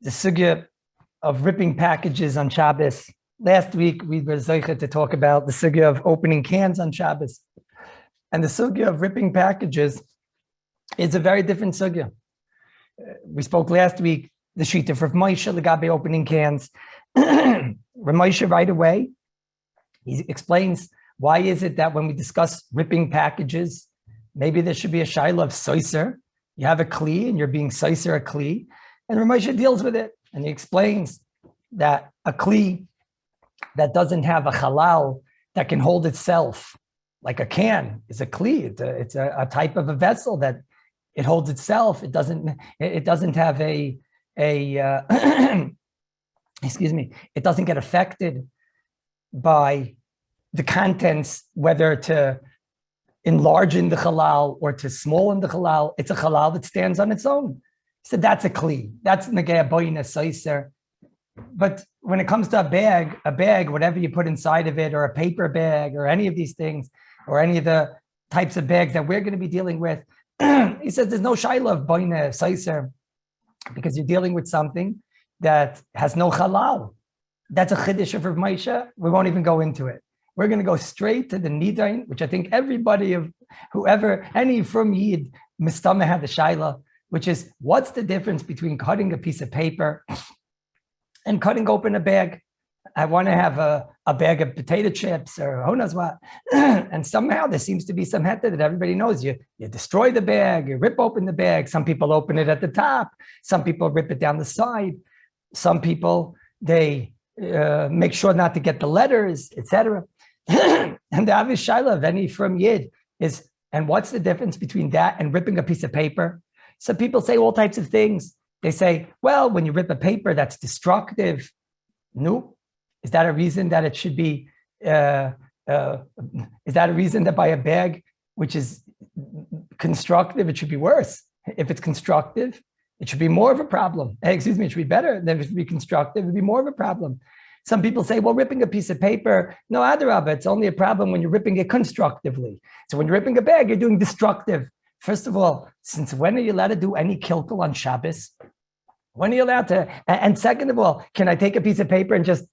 The sugya of ripping packages on Shabbos. Last week, we were zeicha to talk about the sugya of opening cans on Shabbos. And the sugya of ripping packages is a very different sugya. We spoke last week, the sheet of Rav Moshe, Legabe opening cans. Rav Moshe right away, he explains why is it that when we discuss ripping packages, maybe there should be a shaila of soiser. You have a kli and you're being soiser a kli. And Rav Moshe deals with it. And he explains that a kli that doesn't have a halal that can hold itself, like a can, is a kli. It's a type of a vessel that it holds itself. It doesn't have a excuse me, it doesn't get affected by the contents, whether to enlarge in the halal or to small in the halal. It's a halal that stands on its own. He said that's a kli. That's negei boina soiser. But when it comes to a bag, whatever you put inside of it, or a paper bag, or any of these things, or any of the types of bags that we're going to be dealing with, he says there's no shaila of boina soiser, because you're dealing with something that has no halal. That's a chiddush of Rav Moshe. We won't even go into it. We're going to go straight to the nidain, which I think everybody of whoever, any from Yid, mistama had the shaila, which is what's the difference between cutting a piece of paper and cutting open a bag? I want to have a bag of potato chips or who knows what. And somehow there seems to be some heta that everybody knows. You destroy the bag, you rip open the bag. Some people open it at the top. Some people rip it down the side. Some people, they make sure not to get the letters, etc. And the obvious shaila of any from Yid is, and what's the difference between that and ripping a piece of paper? Some people say all types of things. They say, well, when you rip a paper, that's destructive. No. Is that a reason that it should be, is that a reason that by a bag, which is constructive, it should be worse? If it's constructive, it should be more of a problem. Excuse me, it should be better than if it should be constructive, it would be more of a problem. Some people say, well, ripping a piece of paper, no, HaRav, it's only a problem when you're ripping it constructively. So when you're ripping a bag, you're doing destructive. First of all, since when are you allowed to do any kilkel on Shabbos? When are you allowed to? And second of all, can I take a piece of paper and just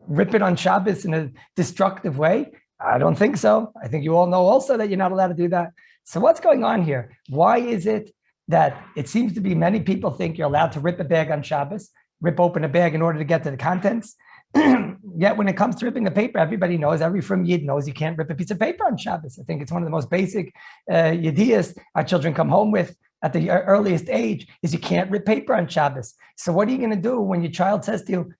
rip it on Shabbos in a destructive way? I don't think so. I think you all know also that you're not allowed to do that. So what's going on here? Why is it that it seems to be many people think you're allowed to rip a bag on Shabbos, rip open a bag in order to get to the contents? Yet when it comes to ripping a paper, everybody knows, every from Yid knows you can't rip a piece of paper on Shabbos. I think it's one of the most basic yediyas our children come home with at the earliest age is you can't rip paper on Shabbos. So what are you going to do when your child says to you,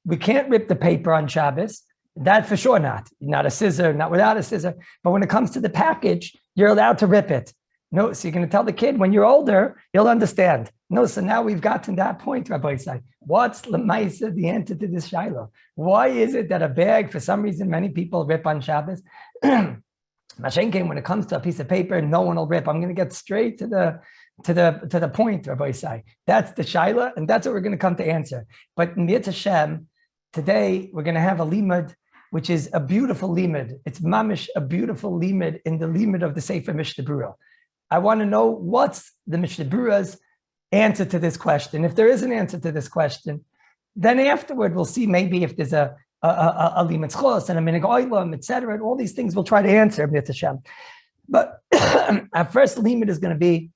we can't rip the paper on Shabbos? That for sure not. Not a scissor, not without a scissor. But when it comes to the package, you're allowed to rip it. No, so you're going to tell the kid when you're older, he'll understand. No, so now we've gotten to that point, Rabbi Isai. What's l'maisa, the answer to this shaila? Why is it that a bag, for some reason, many people rip on Shabbos? Mashenkin, when it comes to a piece of paper, no one will rip. I'm going to get straight to the point, Rabbi Isai. That's the shaila, and that's what we're going to come to answer. But in Yitz Hashem, today we're going to have a limud, which is a beautiful limud. It's mamish, a beautiful limud in the limud of the Sefer Mishnah Berurah. I want to know what's the Mishnah Berurah's answer to this question. If there is an answer to this question, then afterward we'll see maybe if there's a limud chos and a minig oilam, etc. And all these things we'll try to answer. But our first limud is going to be,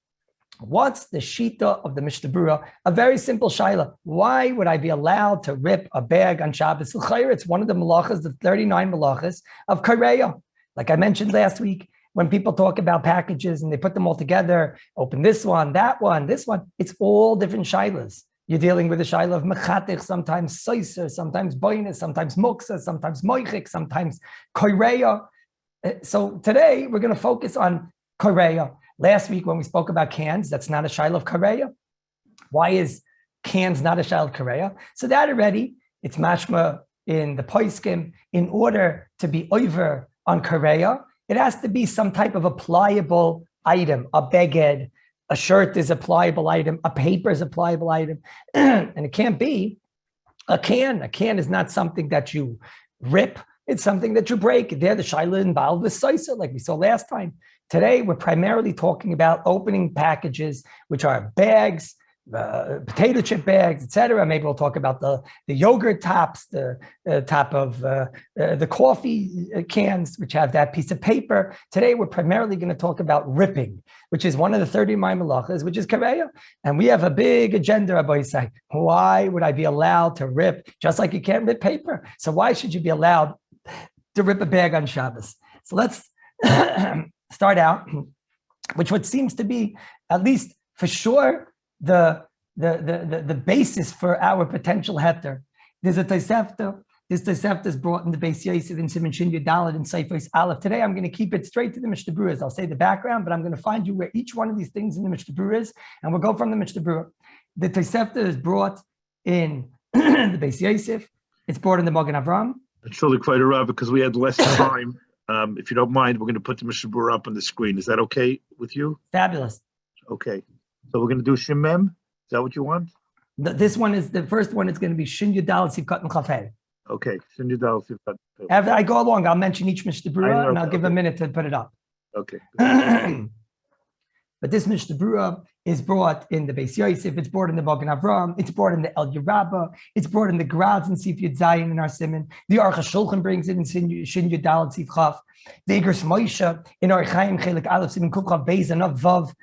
what's the shita of the Mishnah Berurah? A very simple shaila. Why would I be allowed to rip a bag on Shabbos? It's one of the malachas, the 39 malachas of kareya. Like I mentioned last week, when people talk about packages and they put them all together, open this one, that one, this one, it's all different shailas. You're dealing with a shaila of mechatich, sometimes soiser, sometimes boinus, sometimes muksa, sometimes moichik, sometimes koreya. So today we're going to focus on koreya. Last week when we spoke about cans, that's not a shaila of koreya. Why is cans not a shaila of koreya? So that already, it's mashma in the poiskim, in order to be over on koreya, it has to be some type of a pliable item, a beged, a shirt is a pliable item, a paper is a pliable item, and it can't be a can. A can is not something that you rip. It's something that you break. There, the shaila involved with soisa, like we saw last time. Today, we're primarily talking about opening packages, which are bags, potato chip bags, etc. Maybe we'll talk about the yogurt tops, the top of the coffee cans, which have that piece of paper. Today, we're primarily going to talk about ripping, which is one of the 30 malachas, which is kareya. And we have a big agenda, Rabbi Yisai. Why would I be allowed to rip, just like you can't rip paper? So why should you be allowed to rip a bag on Shabbos? So let's start out, which what seems to be, at least for sure, the basis for our potential heter. There's a Tosefta. This Tosefta is brought in the Beis Yosef in Siman Shin Yud Daled in Seifos Aleph. Today I'm going to keep it straight to the Mishnah Berurah. I'll say the background, but I'm going to find you where each one of these things in the Mishnah Berurah is, and we'll go from the Mishnah Berurah. The Tosefta is brought in the Beis Yosef. It's brought in the Magen Avram. It's really quite a rub because we had less time. If you don't mind, we're going to put the Mishnah Berurah up on the screen. Is that okay with you? Fabulous. Okay. So we're going to do Shin Mem. Is that what you want? This one is the first one. Is going to be Shin Yud Daled Sivkat and Chafei. Okay. Shin Yud Daled Sivkat. As I go along, I'll mention each Mishnah Berurah and I'll give a minute to put it up. Okay. But this Mishnah Berurah is brought in the Beis Yosef. It's brought in the Magen Avram. It's brought in the El Yerabah. It's brought in the Graz and Sif Yud Zayin in our Siman. The Aruch HaShulchan brings it in Shin Yud Daled Sif Chaf. The Igros Moshe in our Chaim Chelik Aleph Siman Kuf Chav Beis and Vav.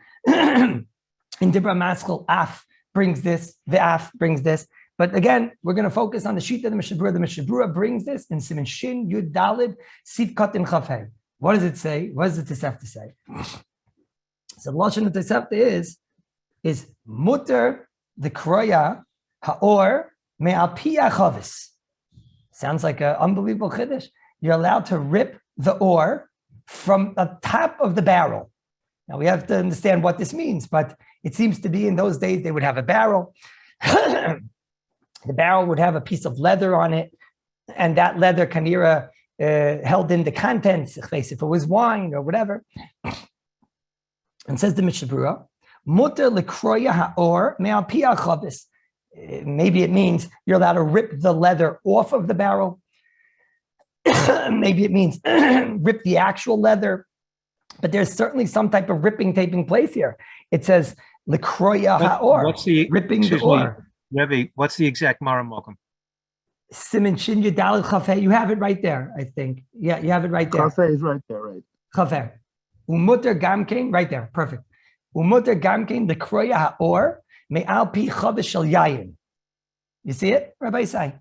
In Dibra Maskell, Af brings this, the Af brings this. But again, we're going to focus on the sheet of the Mishnah Berurah. The Mishnah Berurah brings this in Siman Shin Yud Daled Sivkat and Chafei. What does it say? What does the Tosefta say? So the lashon of the Tosefta is muter the kroya haor me'al pi chavis. Sounds like an unbelievable chiddush. You're allowed to rip the ore from the top of the barrel. Now we have to understand what this means, but it seems to be in those days they would have a barrel. The barrel would have a piece of leather on it, and that leather kanira held in the contents, if it was wine or whatever. And says the Mishnah Berurah, muter lekroya haor me'al pi chavis. Maybe it means you're allowed to rip the leather off of the barrel. Maybe it means rip the actual leather. But there's certainly some type of ripping taking place here. It says lekroya haor. What's the ripping the ore? Rebbe, what's the exact Mara Mokum? Siman Shin Yud Daled Chafei. You have it right there, I think. Yeah, you have it right there. Chafei is right there, right? Chafei. Umuter gamkein, right there, perfect. Umuter gamkein lekroya haor me'al pi chavis shel yayin. You see it, Rabbi Yisai?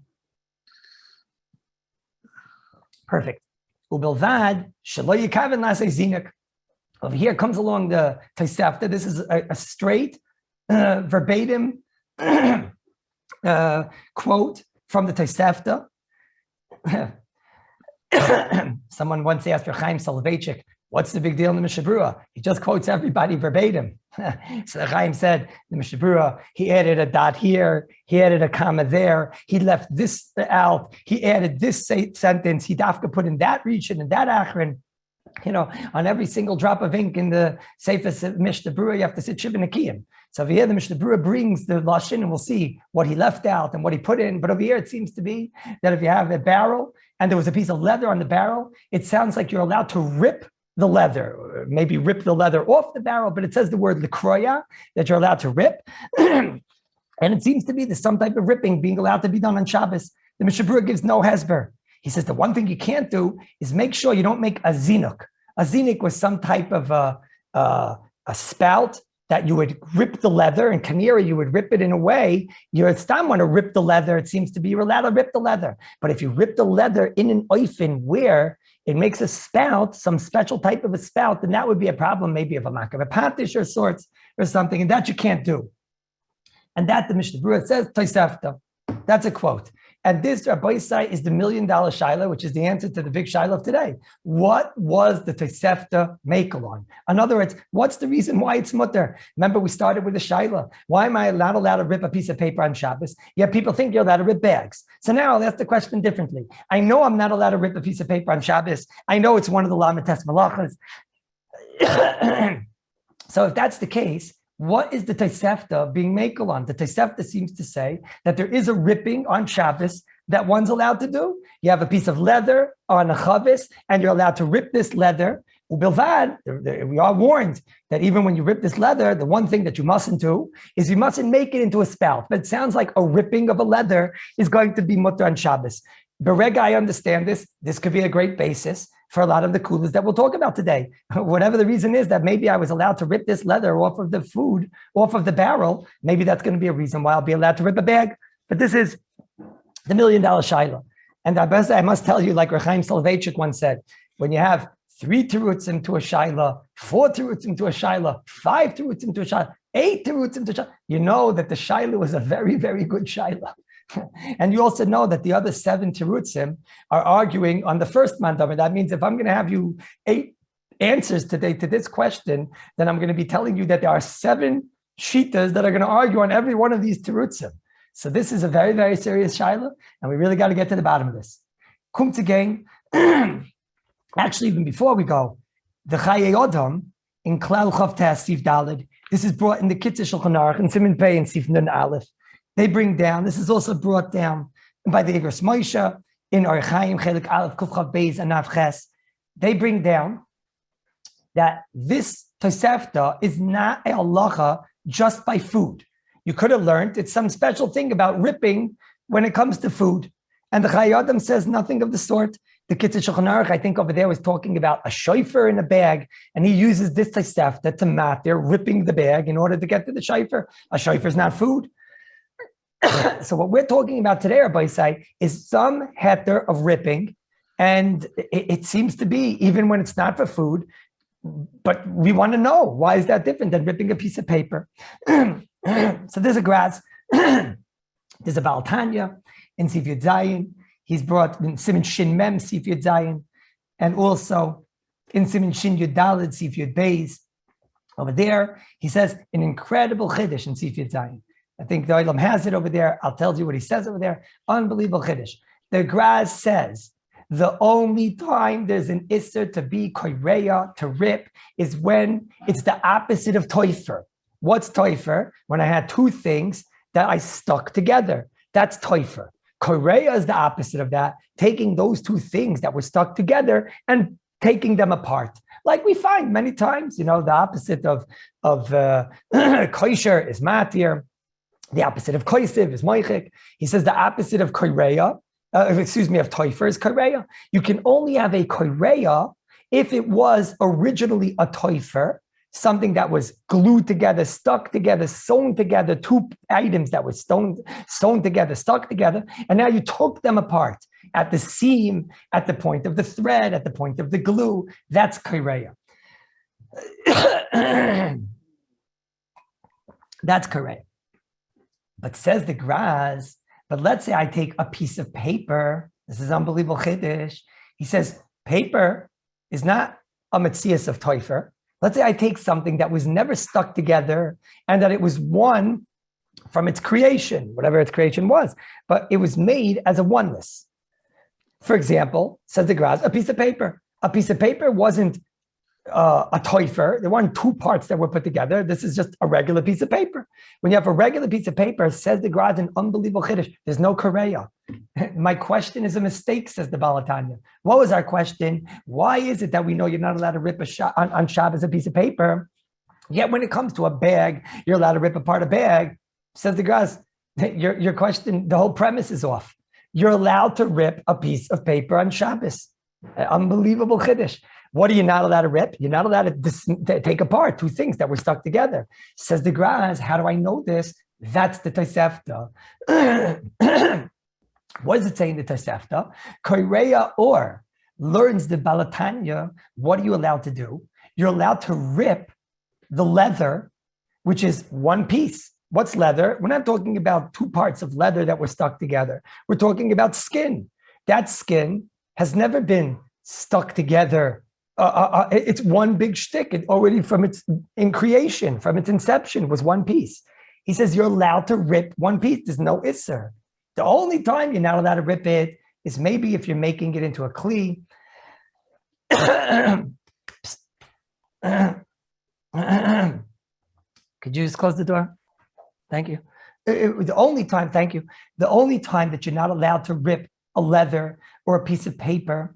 Perfect. Ubelvad shelo yikaven lasei zinik. Over here comes along the Tosefta. This is a straight, verbatim quote from the Tosefta. Someone once asked Chaim Soloveitchik, what's the big deal in the Mishnah Berurah? He just quotes everybody verbatim. So the Chaim said, the Mishnah Berurah, he added a dot here, he added a comma there, he left this out, he added this sentence, he dafka put in that region and that achron. You know, on every single drop of ink in the Sefer Mishnah Berurah, you have to sit Shiva Nekiyim. So over here, the Mishnah Berurah brings the lashon, and we'll see what he left out and what he put in. But over here, it seems to be that if you have a barrel and there was a piece of leather on the barrel, it sounds like you're allowed to rip the leather, or maybe rip the leather off the barrel, but it says the word lekroya, that you're allowed to rip. And it seems to be there's some type of ripping being allowed to be done on Shabbos. The Mishnah Berurah gives no hesber. He says the one thing you can't do is make sure you don't make a zinuk. A zinuk was some type of a spout that you would rip the leather, and kanira, you would rip it in a way, you stam want to rip the leather, it seems to be you're allowed to rip the leather. But if you rip the leather in an oifen where it makes a spout, some special type of a spout, then that would be a problem, maybe of a makav patish or sorts or something, and that you can't do. And that the Mishnah Berurah says, Tosefta. That's a quote. And this, Rabbi Yisai, is the $1 million shaila, which is the answer to the big shaila of today. What was the Tosefta makelon? In other words, what's the reason why it's mutter? Remember, we started with the shaila. Why am I not allowed to rip a piece of paper on Shabbos? Yet people think you're allowed to rip bags. So now I'll ask the question differently. I know I'm not allowed to rip a piece of paper on Shabbos. I know it's one of the Lamites Malachas. So if that's the case, what is the Tosefta being makelon? The Tosefta seems to say that there is a ripping on Shabbos that one's allowed to do. You have a piece of leather on a chavis, and you're allowed to rip this leather. Ubilvad, we are warned that even when you rip this leather, the one thing that you mustn't do is you mustn't make it into a spout. But it sounds like a ripping of a leather is going to be mutter on Shabbos. Berega, I understand this. This could be a great basis for a lot of the Kallus that we'll talk about today. Whatever the reason is that maybe I was allowed to rip this leather off of the food, off of the barrel, maybe that's going to be a reason why I'll be allowed to rip a bag. But this is the $1 million shaila. And I must tell you, like Rechaim Soloveitchik once said, when you have 3 terutzim to a shaila, 4 terutzim to a shaila, 5 terutzim to a shaila, 8 terutzim to a shaila, you know that the shaila was a very, very good shaila. And you also know that the other 7 terutzim are arguing on the first mandama. That means if I'm going to have you 8 answers today to this question, then I'm going to be telling you that there are 7 shitas that are going to argue on every one of these terutzim. So this is a very, very serious shaila, and we really got to get to the bottom of this. Kumtz again. Actually, even before we go, the Chaye Odom in Klal Chav Tes Sif Daled, this is brought in the Kitzur Shulchan Aruch and Siman Pei and Sif Nun Aleph. They bring down, this is also brought down by the Igros Moshe in Orchaim Chelik Aleph Kuf Chav Beis and Nav Ches. They bring down that this Tosefta is not a halacha just by food. You could have learned it's some special thing about ripping when it comes to food. And the Chaye Odom says nothing of the sort. The Kitzur Shulchan Aruch, I think over there, was talking about a shofar in a bag, and he uses this Tosefta to mat. They're ripping the bag in order to get to the shofar. A shofar is not food. So what we're talking about today, Rabbi Say, is some heter of ripping, and it seems to be, even when it's not for food, but we want to know, why is that different than ripping a piece of paper? So there's a grass, there's a Baal Tanya in Sif Yud Zayin. He's brought in Siman Shin Mem Sif Yud Zayin, and also in Siman Shin Yud Daled Sif Yud Beis. Over there, he says an incredible chiddush in Sif Yud Zayin. I think the Olam has it over there. I'll tell you what he says over there. Unbelievable chiddush. The Graz says the only time there's an isser to be koireya, to rip, is when it's the opposite of toifer. What's toifer? When I had 2 things that I stuck together. That's toifer. Korea is the opposite of that, taking those 2 things that were stuck together and taking them apart. Like we find many times, the opposite of kosher is matir, the opposite of koisiv is moichik. He says the opposite of korea, of toifer is korea. You can only have a korea if it was originally a toifer, something that was glued together, stuck together, sewn together, 2 items that were sewn together, stuck together, and now you took them apart at the seam, at the point of the thread, at the point of the glue. That's korea. That's korea. But says the Graz, but let's say I take a piece of paper. This is unbelievable chiddush. He says paper is not a metzias of toifer. Let's say I take something that was never stuck together and that it was one from its creation, whatever its creation was, but it was made as a oneness. For example, says the Graz, a piece of paper. A piece of paper wasn't a toifer. There weren't 2 parts that were put together. This is just a regular piece of paper. When you have a regular piece of paper, says the Graz, an unbelievable chiddush, there's no korea. My question is a mistake, says the Balatanya. What was our question? Why is it that we know you're not allowed to rip on Shabbos a piece of paper, yet when it comes to a bag, you're allowed to rip apart a bag? Says the Graz, your question, the whole premise is off. You're allowed to rip a piece of paper on Shabbos. Unbelievable chiddush. What are you not allowed to rip? You're not allowed to take apart 2 things that were stuck together. Says the Graz, how do I know this? That's the Tosefta. What does it say in the Tosefta? Korea or learns the Balatanya. What are you allowed to do? You're allowed to rip the leather, which is 1 piece. What's leather? We're not talking about 2 parts of leather that were stuck together. We're talking about skin. That skin has never been stuck together. It's one big shtick. It already from its creation, from its inception, was 1 piece. He says you're allowed to rip 1 piece. There's no isser. The only time you're not allowed to rip it is maybe if you're making it into a kli. Could you just close the door? Thank you. The only time, thank you, the only time that you're not allowed to rip a leather or a piece of paper,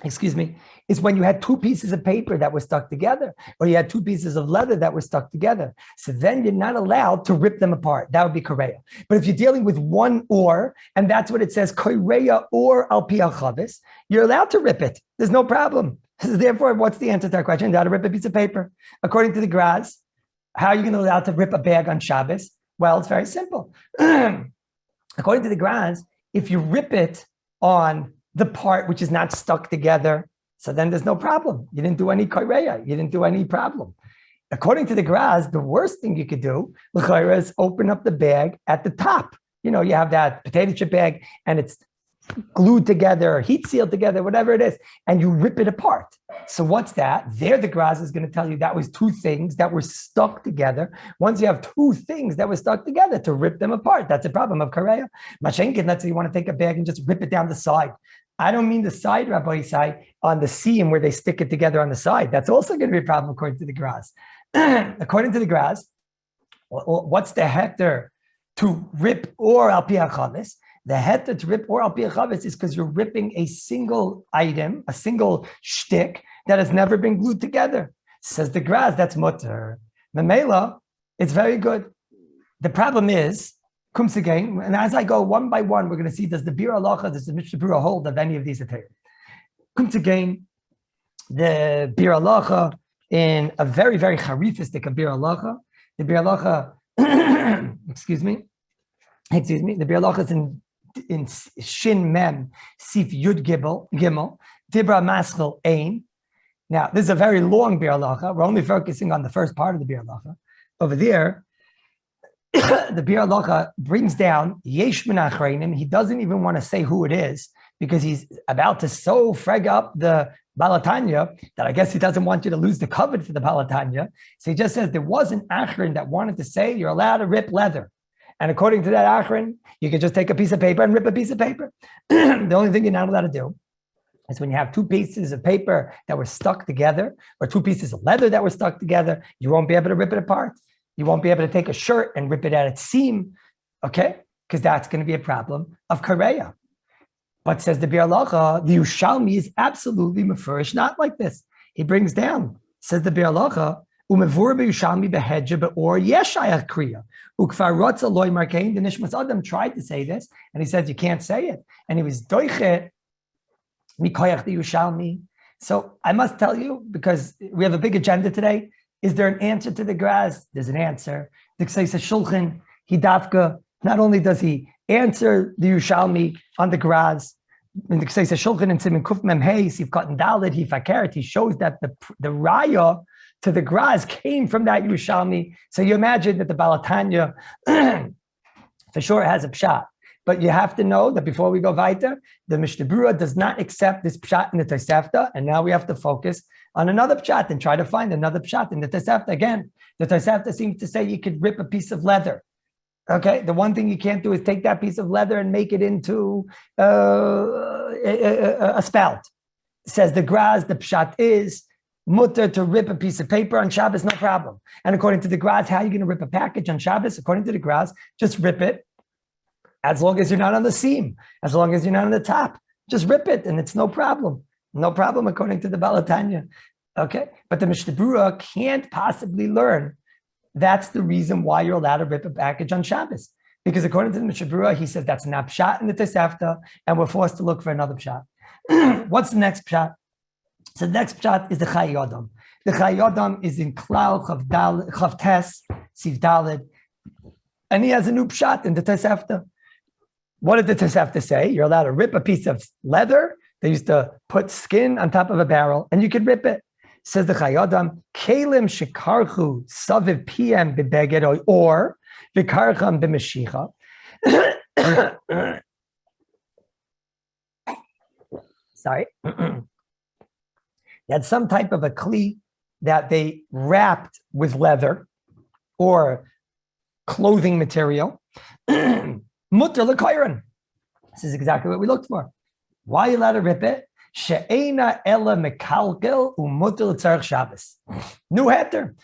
excuse me, is when you had two pieces of paper that were stuck together, or you had two pieces of leather that were stuck together. So then you're not allowed to rip them apart. That would be korea. But if you're dealing with one or, and that's what it says, korea or al pi chavis, you're allowed to rip it. There's no problem. Therefore, what's the answer to that question? How to rip a piece of paper? According to the Graz, how are you going to allow to rip a bag on Shabbos? Well, it's very simple. According to the Graz, if you rip it on the part which is not stuck together, so then there's no problem. You didn't do any korea. You didn't do any problem. According to the Graz, the worst thing you could do, l'chayra, is open up the bag at the top. You know, you have that potato chip bag and it's glued together or heat sealed together, whatever it is, and you rip it apart. So what's that? There, the Graz is going to tell you that was two things that were stuck together. Once you have two things that were stuck together, to rip them apart, that's a problem of korea. Mashenkin, let's say you want to take a bag and just rip it down the side. I don't mean the side, Rabbi Isai, on the seam where they stick it together on the side. That's also going to be a problem according to the Graz. According to the Graz, what's the heter to rip or al pi chavis? The heter to rip or al pi chavis is because you're ripping a single item, a single shtick that has never been glued together. Says the Graz, that's mutter. Memela, it's very good. The problem is, comes again, and as I go one by one, we're going to see, does the Bir Halacha, does the Mishnah Berurah hold of any of these Atayim? Comes again, the Bir Halacha in a very, very charifistic Bir Halacha. The Bir Halacha, excuse me, the Bir Halacha is in Shin Mem, Sif Yud Gimel, Dibra Maschel Ein. Now, this is a very long Bir Halacha. We're only focusing on the first part of the Bir Halacha. Over there, the Bir Halacha brings down Yesh Min Achreinim. He doesn't even want to say who it is because he's about to so frag up the Balatanya that I guess he doesn't want you to lose the covet for the Balatanya. So he just says there was an Achrein that wanted to say you're allowed to rip leather. And according to that Achrein, you can just take a piece of paper and rip a piece of paper. The only thing you're not allowed to do is when you have two pieces of paper that were stuck together or two pieces of leather that were stuck together, you won't be able to rip it apart. You won't be able to take a shirt and rip it at its seam, okay? Because that's going to be a problem of korea. But says the Bir Halacha, the Yerushalmi is absolutely mefurish, not like this. He brings down, says the Bir Halacha, umevur b'Yerushalmi behedja be'or yeshayach kriya. Ukfar rotza loy markein. The Nishmas Adam tried to say this, and he said you can't say it. And he was doichet mikoyach the Yerushalmi. So I must tell you, because we have a big agenda today, is there an answer to the Graz? There's an answer. The Kseisa Shulchan, Hidavka, not only does he answer the Yerushalmi on the Graz, in the Kseisa Shulchan and Siman Kuf Mem Hey, Sivkat and Dalet, he shows that the Raya to the Graz came from that Yerushalmi. So you imagine that the Balatanya for sure has a pshat. But you have to know that before we go weiter, the Mishnah Berurah does not accept this pshat in the Tosefta, and now we have to focus on another pshat and try to find another pshat in the Tosefta. Again, the Tosefta seems to say you could rip a piece of leather. Okay, the one thing you can't do is take that piece of leather and make it into a spout. Says the Graz, the pshat is mutter to rip a piece of paper on Shabbos, no problem. And according to the Graz, how are you going to rip a package on Shabbos? According to the Graz, just rip it. As long as you're not on the seam, as long as you're not on the top, just rip it and it's no problem. No problem according to the Balatanya. Okay, but the Mishnah Berurah can't possibly learn that's the reason why you're allowed to rip a package on Shabbos. Because according to the Mishnah Berurah, he says that's not pshat in the Tosefta, and we're forced to look for another pshat. What's the next pshat? So the next pshat is the Chai Yodam. The Chai Yodam is in Klal Chav Tes, Siv Daled, and he has a new pshat in the Tosefta. What did the Tosefta say? You're allowed to rip a piece of leather. They used to put skin on top of a barrel, and you could rip it. Says the Chai Yodam, Kalim shekarchu saviv pm bebeged or vikarcham b'mashicha. Sorry. They had some type of a kli that they wrapped with leather or clothing material. Mutter l'koyren. This is exactly what we looked for. Why are you allowed to rip it? She'ena ela mekalkel u'mutter l'tzarech Shabbos. New heter.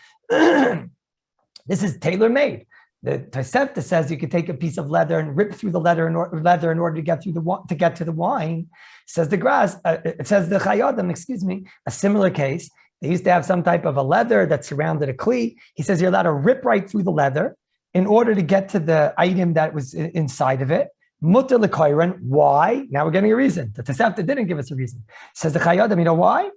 This is tailor-made. The Tosefta says you could take a piece of leather and rip through the leather in order to get to the wine. Says the grass. It says the Chayyadam. Excuse me. A similar case. They used to have some type of a leather that surrounded a kli. He says you're allowed to rip right through the leather in order to get to the item that was inside of it. Mutter l'koyren. Why? Now we're getting a reason. The Tosefta didn't give us a reason. Says the Chayyadam. You know why?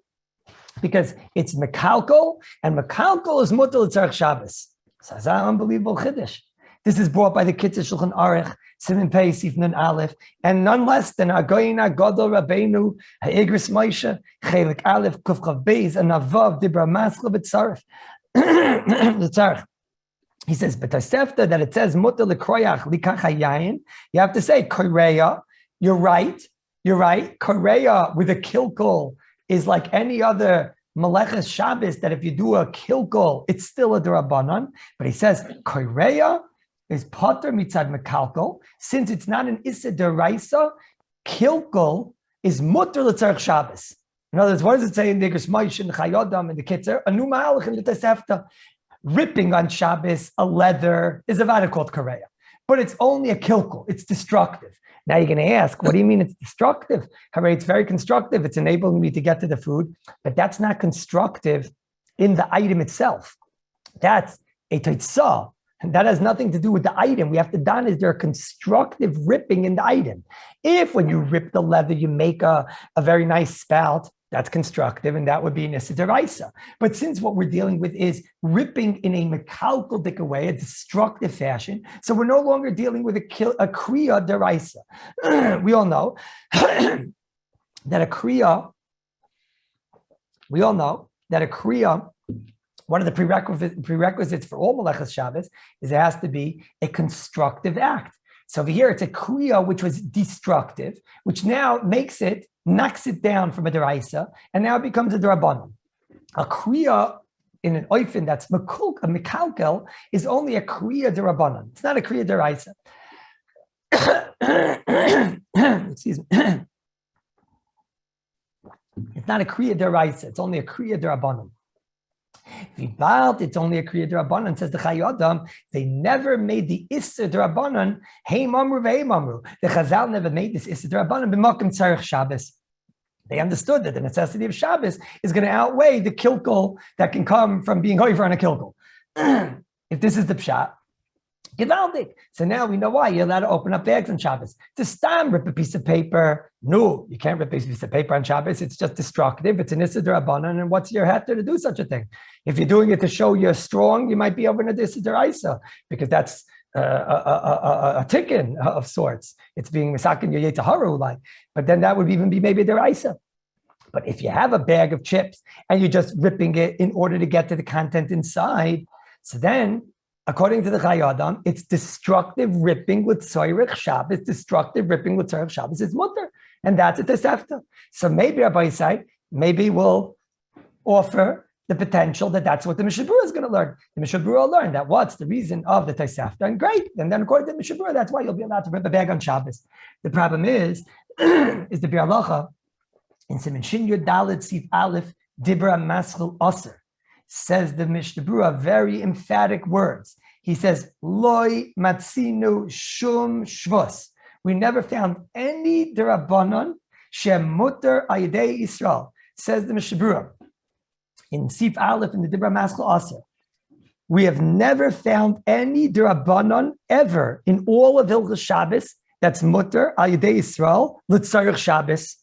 Because it's mekalkol, and mekalkol is mutter l'tzarech Shabbos. So that's an unbelievable chiddush. This is brought by the Kitzur Shulchan Aruch, Siman Pei Sif Nun Aleph, and none less than Agoyina Gadol Rabbeinu Ha'igris Moshe Chelik Aleph Kuf Chav Beis and Avav Dibra Maskla B'Tzarech. L'Tzarech. He says, but Tosefta that it says mutter l'kroyach likach hayayin, you have to say koreya. You're right. Koreya with a kilkul is like any other Meleches Shabbos, that if you do a kilkul, it's still a derabanan. But he says, koreya is potter mitzad mekalkol. Since it's not an issa deraisa, kilkul is mutter l'tzarech Shabbos. In other words, what does it say in the Igros Moshe and the Chayyadam and the Kitzur? A new ma'alach in the Tosefta. Ripping on Shabbos a leather is a vada called koreya. But it's only a kilkul. It's destructive. Now you're going to ask, what do you mean it's destructive? HaRav, it's very constructive. It's enabling me to get to the food, but that's not constructive in the item itself. That's a teitzah, and that has nothing to do with the item. We have to don is there a constructive ripping in the item. If when you rip the leather, you make a very nice spout, that's constructive, and that would be an issa deraisa. But since what we're dealing with is ripping in a mekalkaldik way, a destructive fashion, so we're no longer dealing with a kriya deraisa. We all know that a kriya. One of the prerequisites for all Meleches Shabbos is it has to be a constructive act. So over here, it's a kriya which was destructive, which now knocks it down from a deraisa, and now it becomes a derabanan. A kriya in an oifen that's a mekalkel is only a kriya derabanan. It's not a kriya deraisa. Excuse me. It's not a kriya deraisa. It's only a kriya derabanan. Vibalt, it's only a kriya derabanan, says the Chayyadam. They never made the issa derabanan. Hey mamru ve'hey mamru. The Chazal never made this issa derabanan b'makom tzarech Shabbos. They understood that the necessity of Shabbos is going to outweigh the kilkul that can come from being over on a kilkul. If this is the pshat, Givaldik. So now we know why you're allowed to open up bags on Shabbos. To stam rip a piece of paper. No, you can't rip a piece of paper on Shabbos. It's just destructive. It's an issa derabanan, and what's your heter to do such a thing? If you're doing it to show you're strong, you might be over in a issa deraisa, because that's a tikkun of sorts. It's being misakin your yetzaharu like, but then that would even be maybe deraisa. But if you have a bag of chips and you're just ripping it in order to get to the content inside, so then, according to the Chayyadam, it's destructive ripping with Tzorech Shabbos. Destructive ripping with Tzorech Shabbos is mutter, and that's a Tosefta. So maybe Rabbi Yisai, we'll offer the potential that that's what the Mishnah Berurah is going to learn. The Mishnah Berurah will learn that what's the reason of the Tosefta, and great. And then according to the Mishnah Berurah, that's why you'll be allowed to rip a bag on Shabbos. The problem is the Bir Halacha in Siman Shin Yud Dalet Sif Aleph Dibra Maschel Aser. Says the Mishnah Berurah very emphatic words. He says, Loi matzinu shum shvus. We never found any derabanan shem mutter ayidei Yisrael. Says the Mishnah Berurah in Sif Aleph in the Dibra Maschel Aser. We have never found any derabanan ever in all of Hilchos Shabbos that's mutter ayidei Yisrael l'tzarech Shabbos.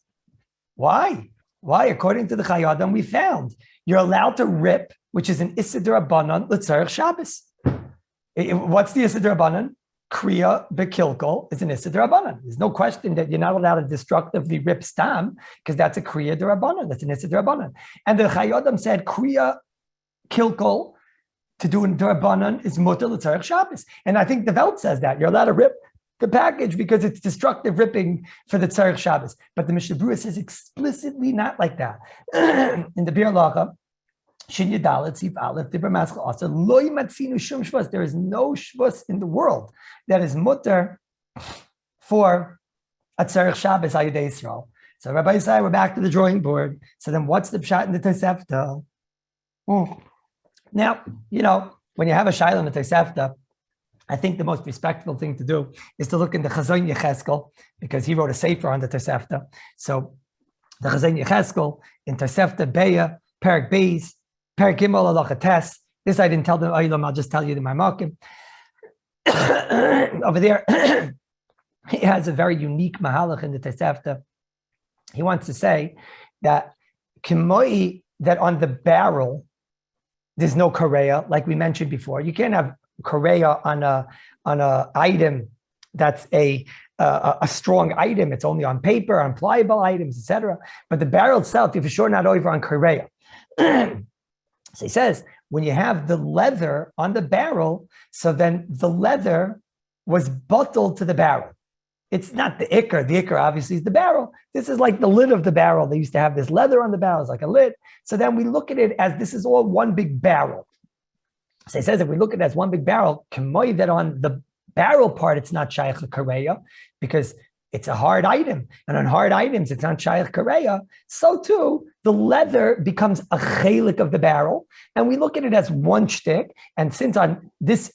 Why? According to the Chayyadam, we found you're allowed to rip, which is an issa derabanan l'tzarech Shabbos. What's the issa derabanan? Kriya bekilkol is an issa derabanan. There's no question that you're not allowed to destructively rip stam, because that's a kriya derabanan. That's an issa derabanan. And the Chayyadam said kriya kilkol to do in derabanan is mutter l'tzarech Shabbos. And I think the Welt says that you're allowed to rip the package because it's destructive ripping for the tzarech Shabbos. But the Mishnah Berurah says explicitly not like that. In the Bir Halacha, Shin Yadalet Sif Aleph Dibra Maschel Aser Loi Matzinu Shum Shvus. There is no shvus in the world that is mutter for a tzarech Shabbos Ayidei Yisrael. So Rabbi Yisai, we're back to the drawing board. So then what's the pshat in the Tosefta? Now, when you have a Shaila and a Tosefta, I think the most respectful thing to do is to look in the Chazon Yecheskel, because he wrote a sefer on the Tosefta. So the Chazon Yecheskel in Tosefta Beya, Perak Beis, Perak Gimel Halacha Tes. This I didn't tell the Olam, I'll just tell you the Marmokim. Over there, he has a very unique mahalach in the Tosefta. He wants to say that Kimoi, that on the barrel, there's no korea, like we mentioned before. You can't have korea on a item that's a strong item. It's only on paper, on pliable items, etc. But the barrel itself, you're for sure not over on korea. So he says, when you have the leather on the barrel, so then the leather was bottled to the barrel. It's not the ikar. The ikar obviously is the barrel. This is like the lid of the barrel. They used to have this leather on the barrel, it's like a lid. So then we look at it as this is all one big barrel. So he says if we look at it as one big barrel, k'moy that on the barrel part, it's not shaykh kareya, because it's a hard item. And on hard items, it's not shaykh kareya. So too, the leather becomes a chelik of the barrel. And we look at it as one shtick. And since on this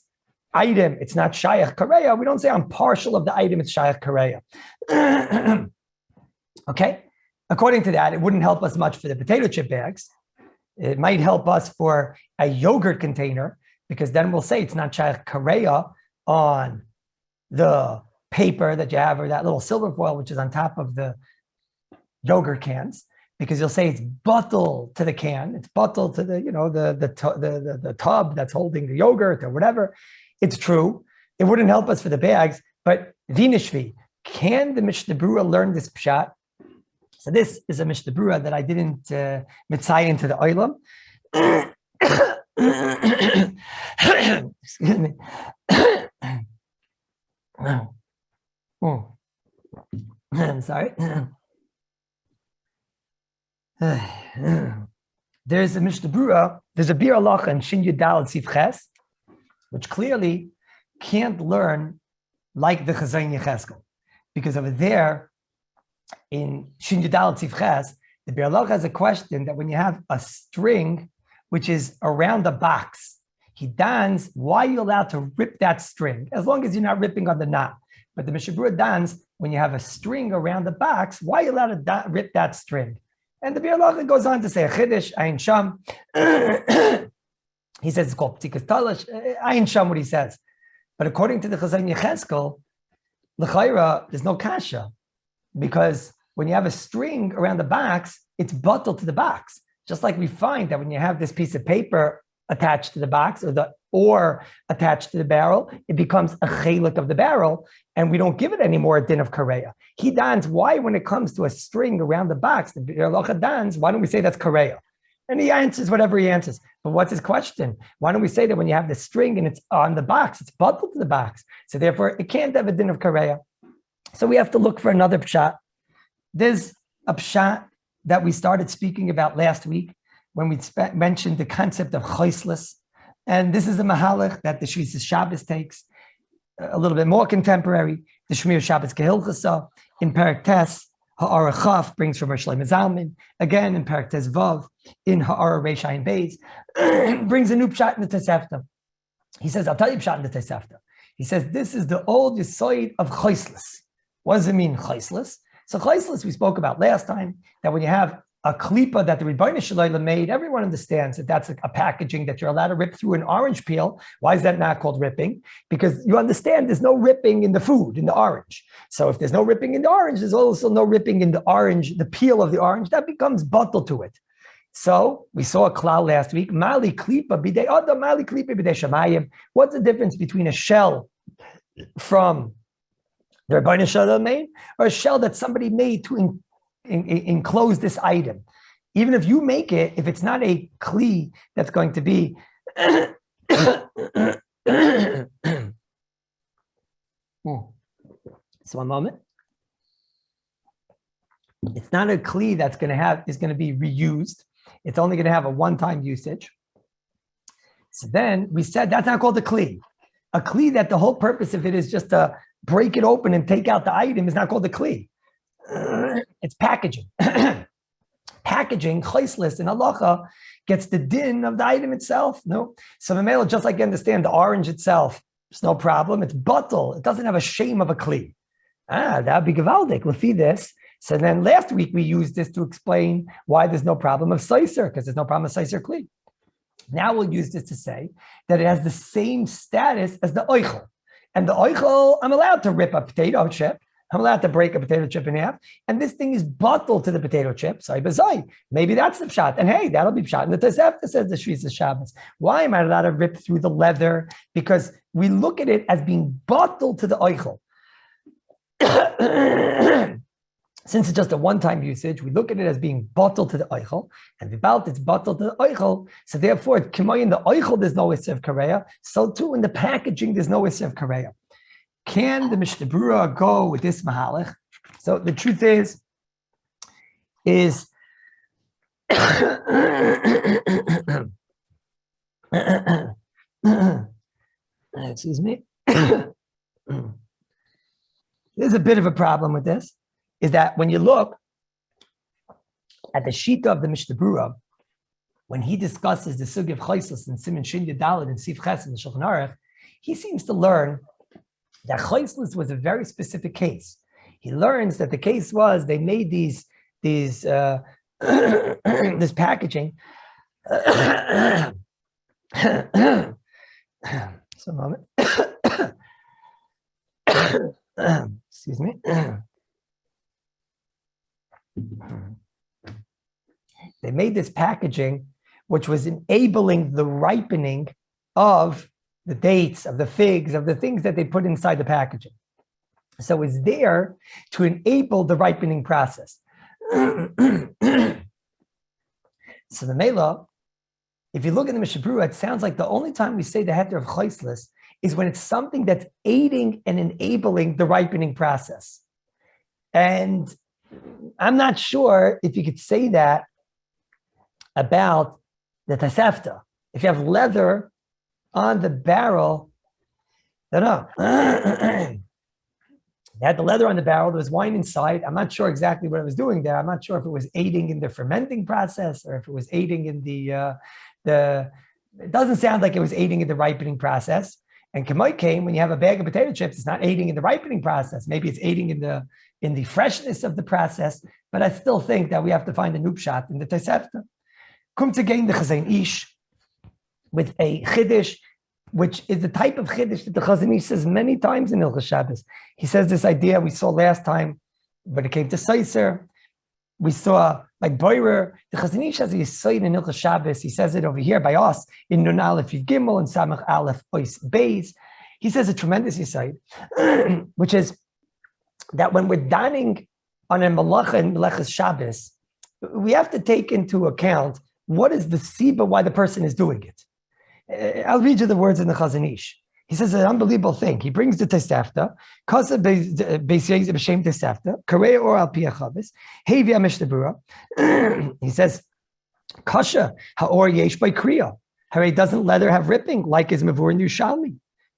item, it's not shayach kareya, we don't say I'm partial of the item, it's shayach kareya. Okay? According to that, it wouldn't help us much for the potato chip bags. It might help us for a yogurt container, because then we'll say it's not shayach kareya on the paper that you have, or that little silver foil, which is on top of the yogurt cans, because you'll say it's bottled to the can, it's bottled to the, the tub that's holding the yogurt or whatever. It's true. It wouldn't help us for the bags, but Vinishvi, can the Mishnah Berurah learn this pshat? So this is a Mishnah Berurah that I didn't mitzay into the oilam. Excuse me. I'm sorry. There's a Mishnah Berurah, there's a Bir Halacha in Shin Yudal Sif Ches, which clearly can't learn like the Chazon Yecheskel. Because over there, in Shin Yudal Tzif Ches, the Bir Halacha has a question that when you have a string which is around a box, he dons, why are you allowed to rip that string? As long as you're not ripping on the knot. But the Mishnah Berurah dons, when you have a string around the box, why are you allowed to rip that string? And the Bir Halacha goes on to say, Chiddush, Ayin Sham. He says it's called Ptikas Talash. Ayin Sham, what he says. But according to the Chazon Yecheskel, l'chayra, there's no kasha, because when you have a string around the box, it's bottled to the box. Just like we find that when you have this piece of paper attached to the box, or the ore attached to the barrel, it becomes a chelik of the barrel, and we don't give it any more a din of kareya. He dons, why when it comes to a string around the box, the Bir Halacha dons, why don't we say that's kareya? And he answers whatever he answers. But what's his question? Why don't we say that when you have the string and it's on the box, it's bottled to the box. So therefore, it can't have a din of kareya. So we have to look for another pshat. There's a pshat that we started speaking about last week when we mentioned the concept of choislis. And this is the mahalach that the Shvis Shabbos takes, a little bit more contemporary. The Shmir Shabbos Hilchos in Perak Tes, HaRav brings from Rosh Zalman. Again, in Perak Tes Vav, in HaRav Reish Ayin Beis, brings a new pshat in the Tosefta. He says, I'll tell you pshat in the Tosefta. He says, this is the old yisoid of choislis. What does it mean, choislis? So choislis, we spoke about last time, that when you have a klipa that the Rebbeinu Shalom made, everyone understands that that's a packaging that you're allowed to rip through an orange peel. Why is that not called ripping? Because you understand there's no ripping in the food, in the orange. So if there's no ripping in the orange, there's also no ripping in the orange, the peel of the orange, that becomes bottled to it. So we saw a klal last week, mali klipa bidei adam, mali klipa bidei shamayim. What's the difference between a shell from the Rebbeinu Shalom made, or a shell that somebody made to enclose this item? Even if you make it, if it's not a kli that's going to be so one moment. It's not a kli that's going to be reused. It's only going to have a one-time usage. So then we said that's not called a kli. A kli that the whole purpose of it is just to break it open and take out the item is not called a kli. It's packaging. packaging, chayslist in halacha, gets the din of the item itself. No, so the male, just like you understand the orange itself, it's no problem. It's bottle. It doesn't have a shame of a kli. That'd be gewaldic. We'll see this. So then last week we used this to explain why there's no problem of seiser, because there's no problem of seiser kli. Now we'll use this to say that it has the same status as the oichel. And the oichel, I'm allowed to rip a potato chip. I'm allowed to break a potato chip in half. And this thing is bottled to the potato chip. Maybe that's the pshat. And hey, that'll be pshat. And the Tosefta says the Shvis is Shabbos. Why am I allowed to rip through the leather? Because we look at it as being bottled to the oichel. Since it's just a one-time usage, we look at it as being bottled to the oichel, and about it's bottled to the oichel, so therefore, in the oichel there's no issur of kareya, so too in the packaging there's no issur of kareya. Can the Mishnah Berurah go with this mahalach? So the truth is excuse me, there's a bit of a problem with this. Is that when you look at the Shita of the Mishnah Berurah, when he discusses the Sugi of Chaysos and Siman Shin Yadalad and Sif Ches and the Shulchan Aruch, he seems to learn that Chaysos was a very specific case. He learns that the case was they made these this packaging. Just a moment. Excuse me. They made this packaging which was enabling the ripening of the dates, of the figs, of the things that they put inside the packaging. So it's there to enable the ripening process. So the Mela, if you look at the Mishnah Berurah, it sounds like the only time we say the heter of chayslis is when it's something that's aiding and enabling the ripening process. And I'm not sure if you could say that about the Tosefta. If you have leather on the barrel, no. They had the leather on the barrel, there was wine inside. I'm not sure exactly what it was doing there. I'm not sure if it was aiding in the fermenting process or if it was aiding in it doesn't sound like it was aiding in the ripening process. And Kamoi came, when you have a bag of potato chips, it's not aiding in the ripening process. Maybe it's aiding in the freshness of the process, but I still think that we have to find a nupshat in the Tosefta. Comes again the Chazain Ish with a chiddush, which is the type of chiddush that the Chazain Ish says many times in Hilchos Shabbos. He says this idea we saw last time when it came to Seiser. We saw like Boirer, the Chazain Ish has a yisoid in Hilchos Shabbos. He says it over here by us in Nun Aleph Yud Gimel and Samach Aleph Ois Beis. He says a tremendous yisoid, which is that when we're dining on a malacha and melechas Shabbos, we have to take into account what is the siba why the person is doing it. I'll read you the words in the Chazain Ish. He says an unbelievable thing. He brings the Tosefta, Kasa Beis B'Shem Tosefta, Kareya or Al Pi HaChavos, Hevi Mishnah Berurah. He says, Kasha Ha'or Yesh by Kriya. Hare doesn't leather have ripping like his Mavur in Yerushalmi.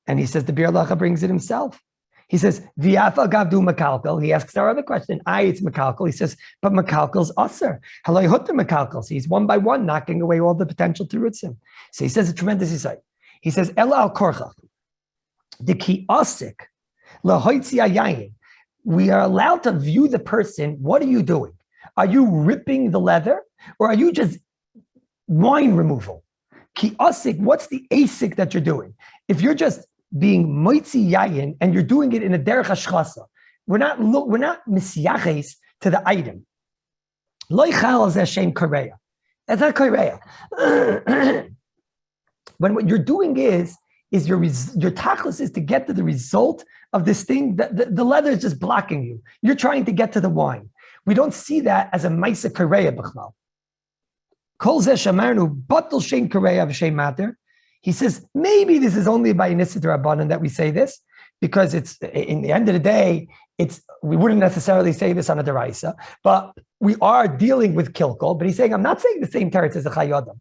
And he says the Bir Lacha brings it himself. He says, V'yafa Gavdu Makalkal. He asks our other question. It's Makalkal. He says, but Makalkal's Aser. Haloi Hutter Makalkal. So he's one by one knocking away all the potential to Rutzim. So he says a tremendous insight. He says, Ela al Korchach. The ki asik lahoitzi ayayin. We are allowed to view the person. What are you doing? Are you ripping the leather, or are you just wine removal? Ki asik. What's the asik that you're doing? If you're just being moitzi yayin and you're doing it in a derech hashchasa, we're not misyaches to the item. Lo yichal az Hashem kareya. That's not kareya. When what you're doing is your tachlis is to get to the result of this thing. The leather is just blocking you. You're trying to get to the wine. We don't see that as a maisa kareya b'chlal. Kol zeh shamarnu batel shein kareya v'shein mater. He says maybe this is only by Nissa Rabbanan that we say this, because it's in the end of the day, we wouldn't necessarily say this on a deraisa, but we are dealing with kilkol. But he's saying I'm not saying the same teretz as the Chayodam.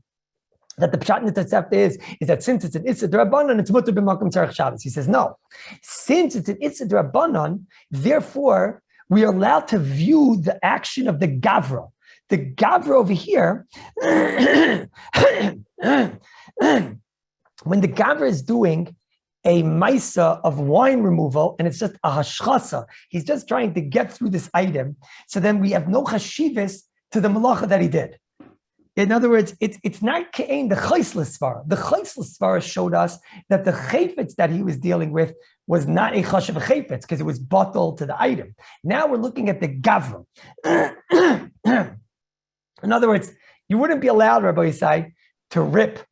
That the pshat in the Tosefta is that since it's an Issa D'Rabbanan, it's mutter b'makom tzarech Shabbos. He says no. Since it's an Issa D'Rabbanan, therefore we are allowed to view the action of the gavra, The Gavra over here, when the Gavra is doing a maisa of wine removal, and it's just a hashchasa, he's just trying to get through this item, so then we have no chashivas to the malacha that he did. In other words, it's not ke'ein the chaislis svara. The chaislis svara showed us that the chayfetz that he was dealing with was not a chashav chayfetz because it was bottled to the item. Now we're looking at the gavra. In other words, you wouldn't be allowed, Rabbi Yisai, to rip.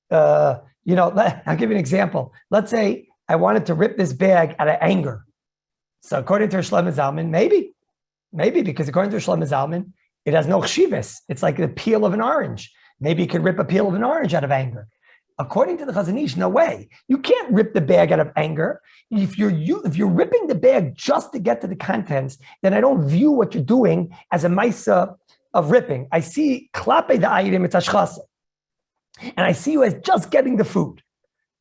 I'll give you an example. Let's say I wanted to rip this bag out of anger. So according to Shlomo Zalman, maybe because according to Shlomo Zalman, it has no chshivas. It's like the peel of an orange. Maybe you could rip a peel of an orange out of anger. According to the Chazon Ish, no way. You can't rip the bag out of anger. If you're ripping the bag just to get to the contents, then I don't view what you're doing as a maisa of ripping. I see klape the item, it's ashchasa. And I see you as just getting the food.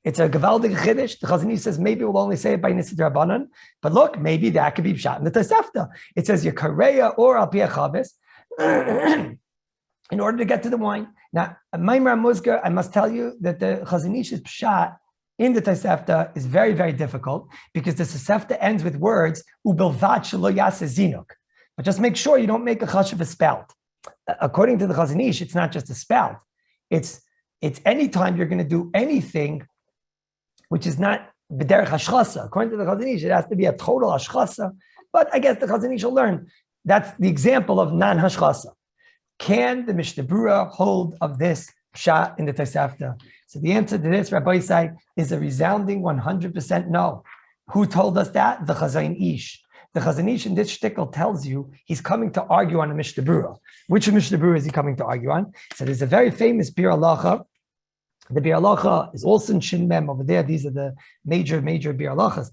It's a gevaldig chiddush. The Chazon Ish says maybe we'll only say it by Nisid Rabbanan, but look, maybe that could be pshat in the Tosefta. It says your kareya or al pi chavis in order to get to the wine. Now, Maimar Muzgar, I must tell you that the Chazon Ish's pshat in the Tosefta is very, very difficult because the Tosefta ends with words ubilvat shelo yaseh zinuk. But just make sure you don't make a chashav a spout. According to the Chazon Ish, it's not just a spout. It's anytime you're going to do anything which is not b'derech hashchasa. According to the Chazon Ish, it has to be a total hashchasa. But I guess the Chazon Ish will learn. That's the example of non-hashchasa. Can the Mishnah Berurah hold of this pshat in the Tosefta? So the answer to this, Rabbi Yisai, is a resounding 100% no. Who told us that? The Chazon Ish. The Chazon Ish in this shtickle tells you he's coming to argue on a Mishnah Berurah. Which Mishnah Berurah is he coming to argue on? So there's a very famous Bir Halacha. The Bir Halacha is also in Shin Mem over there. These are the major Bir Halachas.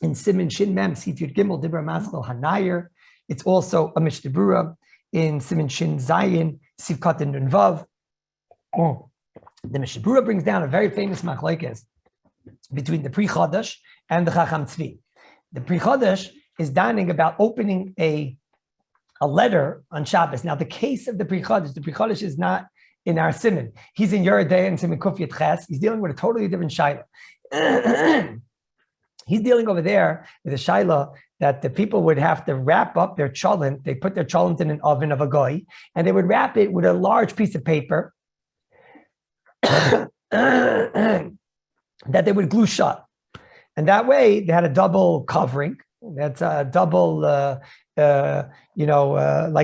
In Siman Shin Mem, Sif Yud Gimel, Dibra Maskal Hanayer. It's also a Mishnah Berurah in Siman Shin Zayin, Sif Katan Nun Vav. The Mishnah Berurah brings down a very famous machlokes between the Pri Chadash and the Chacham Tzvi. The Pri Chadash is dining about opening a letter on Shabbos. Now, the case of the Pri Chadash is not in our Siman. He's in Yeridei and Siman Kuf Yud Ches. He's dealing with a totally different shaila. He's dealing over there with a shaila that the people would have to wrap up their cholent. They put their cholent in an oven of a goy, and they would wrap it with a large piece of paper that they would glue shut. And that way, they had a double covering. That's a double, like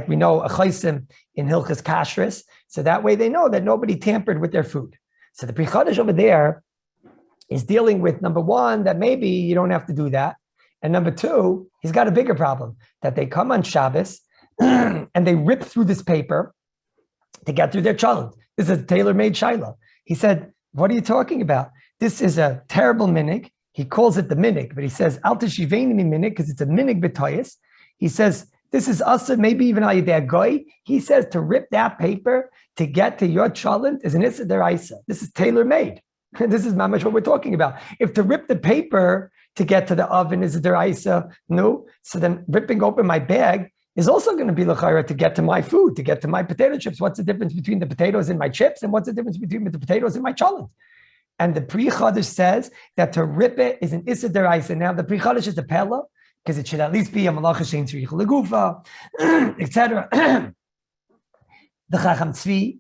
we know, a chaysim in Hilchos Kashrus. So that way they know that nobody tampered with their food. So the Pri Chadash over there is dealing with, number one, that maybe you don't have to do that. And number two, he's got a bigger problem, that they come on Shabbos and they rip through this paper to get through their cholent. This is a tailor-made shaila. He said, what are you talking about? This is a terrible minig. He calls it the minig, but he says, al teshiveni minig, because it's a minig b'toyis. He says, this is also maybe even al yedei goy. He says to rip that paper to get to your cholent is an issa deraisa. This is tailor-made. This is mamash what we're talking about. If to rip the paper to get to the oven is a deraisa, no. So then ripping open my bag is also going to be l'chayra to get to my food, to get to my potato chips. What's the difference between the potatoes in my chips and what's the difference between the potatoes in my cholent? And the Pri Chadash says that to rip it is an issa deraisa. Now the Pri Chadash is a pella because it should at least be a malacha shein tzrich legufa, etc. The Chacham Tzvi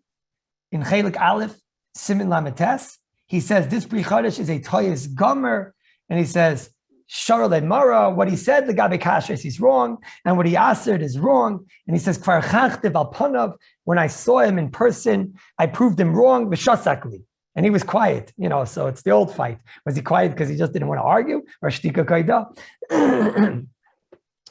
in Chelik Aleph Simin Lametes, he says this Pri Chadash is a toyes gomer, and he says Shara Mara, what he said the Gabi Kashrus he's wrong, and what he answered is wrong. And he says Kvar Chachtiv al Panav, when I saw him in person, I proved him wrong v'shasakli. And he was quiet, so it's the old fight. Was he quiet because he just didn't want to argue? Or shtika kaida?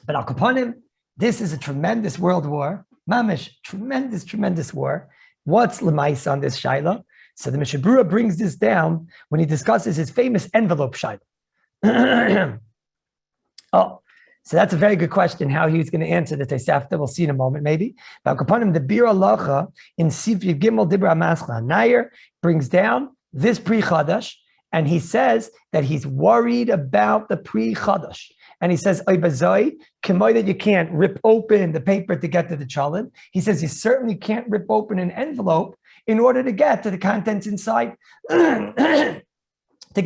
But al kapanim, this is a tremendous world war. Mamish, tremendous war. What's lemaisa on this shaila? So the Mishnah Berurah brings this down when he discusses his famous envelope shaila. So that's a very good question, how he's going to answer the Tosefta. We'll see in a moment, maybe. But upon him, the Bir Halacha in Sif Yud Gimel Dibra Maskal Hanayer brings down this Pri Chadash, and he says that he's worried about the Pri Chadash. And he says, "Oy bazoi, k'moy that you can't rip open the paper to get to the challah." He says you certainly can't rip open an envelope in order to get to the contents inside, to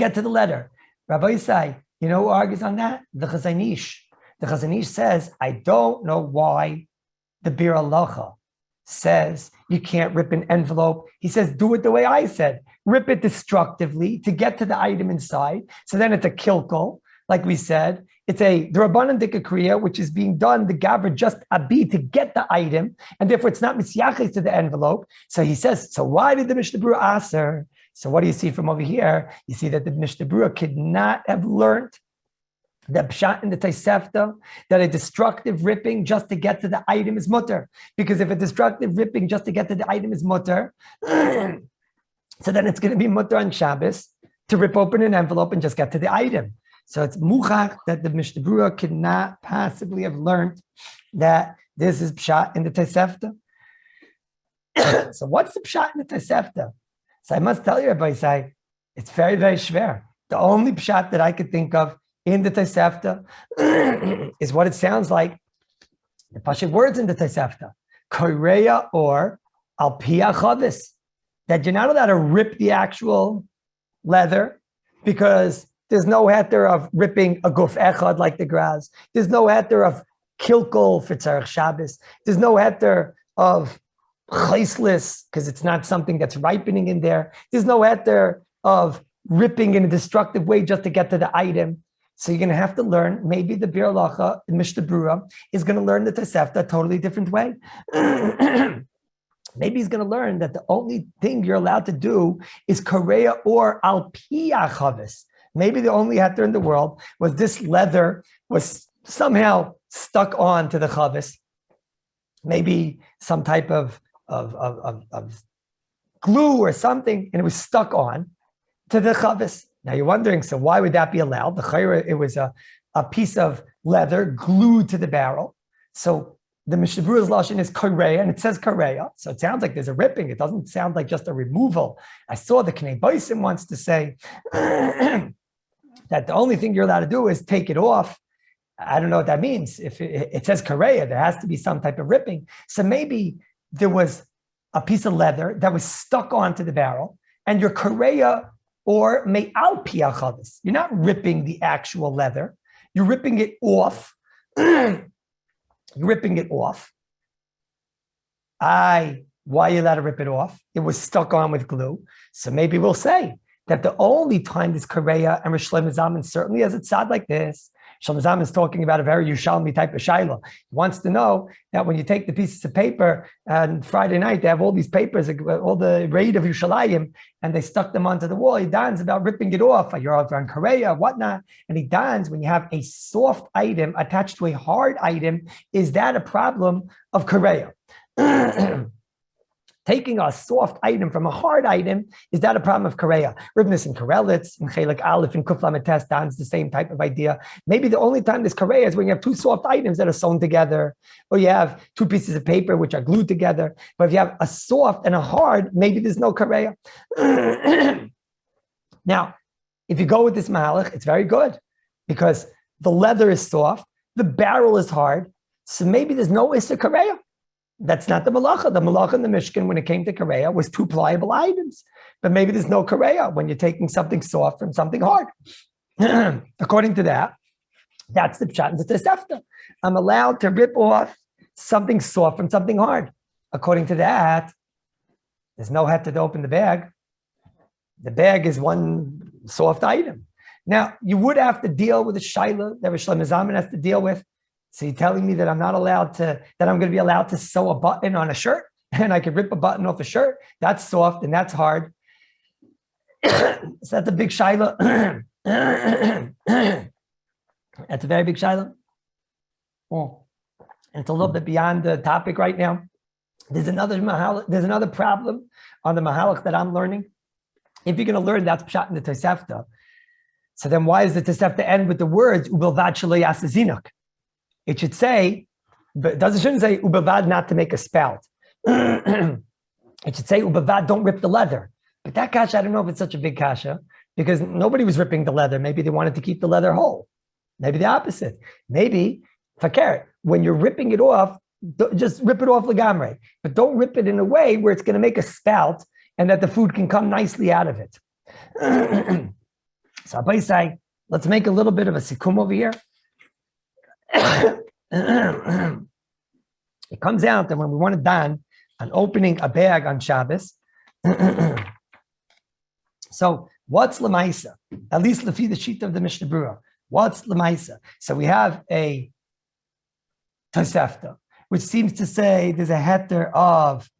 get to the letter. Rabbi Yisai, you know who argues on that? The Chazon Ish. The Chazon Ish says, I don't know why the Bir Halacha says you can't rip an envelope. He says, do it the way I said. Rip it destructively to get to the item inside. So then it's a kilkel, like we said. It's a D'Rabbanan Dika Kriya, which is being done, the Gavra just abi to get the item, and therefore it's not misyachis to the envelope. So he says, so why did the Mishnah Berurah aser? So what do you see from over here? You see that the Mishnah Berurah could not have learned the pshat in the Tosefta that a destructive ripping just to get to the item is mutter. Because if a destructive ripping just to get to the item is mutter, so then it's going to be mutter on Shabbos to rip open an envelope and just get to the item. So it's muchach that the Mishnah Berurah could not possibly have learned that this is pshat in the Tosefta. So what's the pshat in the Tosefta? So I must tell you, Rabbi Yisai, it's very, very schwer. The only pshat that I could think of in the Tosefta is what it sounds like. The Pashut words in the Tosefta, koreya or al pi chavis, that you're not allowed to rip the actual leather because there's no heter of ripping a guf echad like the graz. There's no heter of kilkol for tzarech Shabbos. There's no heter of chaislis because it's not something that's ripening in there. There's no heter of ripping in a destructive way just to get to the item. So you're going to have to learn, maybe the Bir Halacha in Mishnah Berurah is going to learn the Tosefta a totally different way. Maybe he's going to learn that the only thing you're allowed to do is koreya or al pi chavis. Maybe the only heter in the world was this leather was somehow stuck on to the chavis. Maybe some type of glue or something, and it was stuck on to the chavis. Now you're wondering, so why would that be allowed? The chayra, it was a piece of leather glued to the barrel. So the Mishnah Berurah's lashon is koreya, and it says koreya. So it sounds like there's a ripping. It doesn't sound like just a removal. I saw the Knei Bosim wants to say that the only thing you're allowed to do is take it off. I don't know what that means. If it says koreya, there has to be some type of ripping. So maybe there was a piece of leather that was stuck onto the barrel, and your koreya or me'al pi chavis. You're not ripping the actual leather. You're ripping it off. You're ripping it off. Why are you allowed to rip it off? It was stuck on with glue. So maybe we'll say that the only time this koreya and Rosh Hashanah certainly as it's sad like this. Shlomo Zalman is talking about a very Yerushalmi type of shaila. He wants to know that when you take the pieces of paper and Friday night, they have all these papers, all the raid of Yerushalayim, and they stuck them onto the wall. He dons about ripping it off. You're over on Korea, whatnot. And he dons when you have a soft item attached to a hard item, is that a problem of Korea? Taking a soft item from a hard item, is that a problem of Korea? Ribnis and Karelitz and Chelik Aleph and Kuflam Test dons the same type of idea. Maybe the only time there's Korea is when you have two soft items that are sewn together, or you have two pieces of paper which are glued together. But if you have a soft and a hard, maybe there's no Korea. Now, if you go with this mahalach, it's very good because the leather is soft, the barrel is hard, so maybe there's no Issa Korea. That's not the malacha. The malacha in the Mishkan, when it came to koreya, was two pliable items. But maybe there's no koreya when you're taking something soft from something hard. According to that, that's the pshat in the Tosefta. I'm allowed to rip off something soft from something hard. According to that, there's no heter to open the bag. The bag is one soft item. Now, you would have to deal with a shaila that Rosh Hashanah has to deal with. So you're telling me that I'm not allowed to, that I'm going to be allowed to sew a button on a shirt and I could rip a button off a shirt? That's soft and that's hard. So that's a big shaila. That's a very big shaila. Oh. And it's a little bit beyond the topic right now. There's another problem on the mahalach that I'm learning. If you're going to learn that's pshat in the Tosefta, so then why does the Tosefta end with the words ubelvad shelo ya'aseh zinuk? It should say, but it shouldn't say ubavad not to make a spout. It should say ubavad don't rip the leather. But that kasha, I don't know if it's such a big kasha because nobody was ripping the leather. Maybe they wanted to keep the leather whole. Maybe the opposite. Maybe, fakir, when you're ripping it off, just rip it off legamre, but don't rip it in a way where it's going to make a spout and that the food can come nicely out of it. So I say, let's make a little bit of a sikum over here. It comes out that when we want to don on opening a bag on Shabbos, so what's lemaisa? At least lefi the sheet of the Mishnah Berurah. What's lemaisa? So we have a tosefta, which seems to say there's a heter of